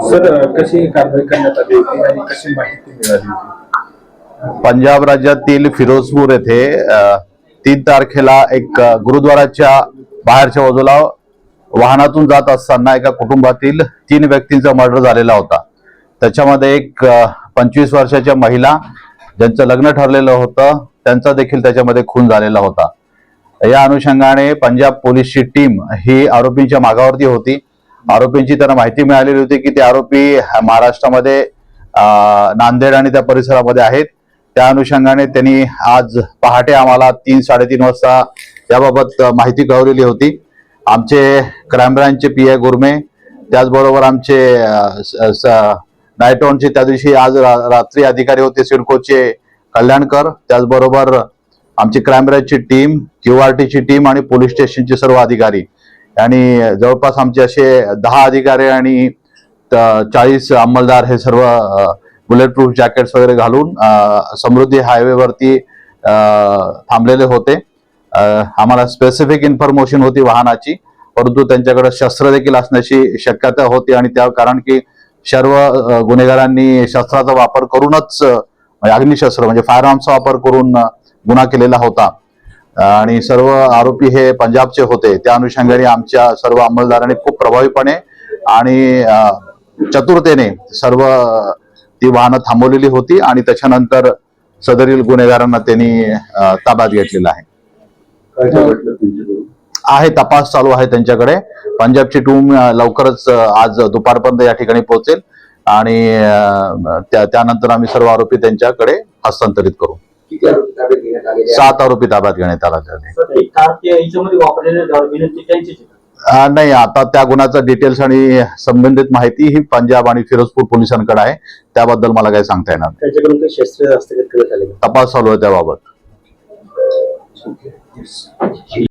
Sir, कशी कारवाई करण्यात आली होती आणि कशी माहिती मिळाली होती? पंजाब राज्यातील फिरोजपूर येथे 3 तारखेला एक गुरुद्वाराच्या बाहेरच्या बाजूला वाहनातून जात असताना एका कुटुंबातील 3 व्यक्तींचा मर्डर झालेला होता। त्याच्यामध्ये एक 25 वर्षाच्या महिला ज्यांचं लग्न ठरलेलं होतं त्यांचा देखील त्याच्यामध्ये खून झालेला होता। या अनुषंगाने पंजाब पोलीसची टीम ही आरोपींच्या मागावरती होती। आरोपींची त्यांना माहिती मिळालेली होती की ते आरोपी महाराष्ट्रामध्ये नांदेड आणि त्या परिसरामध्ये आहेत। त्या अनुषंगाने त्यांनी आज पहाटे आम्हाला 3-3:30 वाजता याबाबत माहिती कळवलेली होती। आमचे क्राईम ब्रांचचे पी.आय. गुरमे, त्याचबरोबर आमचे नाईट ऑनचे त्या दिवशी आज रात्री अधिकारी होते सिडकोचे कल्याणकर, त्याचबरोबर आमची क्राईम ब्रांचची टीम, QRTची टीम आणि पोलीस स्टेशनचे सर्व अधिकारी आणि जवळपास आमचे असे 10 अधिकारी आणि 40 अंमलदार हे सर्व बुलेट प्रूफ जॅकेट्स वगैरे घालून समृद्धी हायवेवरती थांबलेले होते। आम्हाला स्पेसिफिक इन्फॉर्मेशन होती वाहनाची, परंतु त्यांच्याकडे शस्त्र देखील असण्याची शक्यता होती आणि त्या कारण की सर्व गुन्हेगारांनी शस्त्राचा वापर करूनच अग्निशस्त्र म्हणजे फायर आर्मचा वापर करून गुन्हा केलेला होता आणि सर्व आरोपी हे पंजाबचे होते। त्या अनुषंगाने आमच्या सर्व अंमलदारांनी खूप प्रभावीपणे आणि चतुरतेने सर्व ती वाहनं थांबवलेली होती आणि त्याच्यानंतर सदरील गुन्हेगारांना त्यांनी ताब्यात घेतलेला आहे। तपास चालू आहे त्यांच्याकडे। पंजाबची टीम लवकरच आज दुपारपर्यंत या ठिकाणी पोहोचेल आणि त्यानंतर आम्ही सर्व आरोपी त्यांच्याकडे हस्तांतरित करू। 7 आरोपी ताब्यात घेण्यात आले। नाही, आता त्या गुन्ह्याचा डिटेल्स आणि संबंधित माहिती ही पंजाब आणि फिरोजपूर पोलिसांकडे आहे, त्याबद्दल मला काही सांगता येणार नाही। तपास चालू आहे त्याबाबत।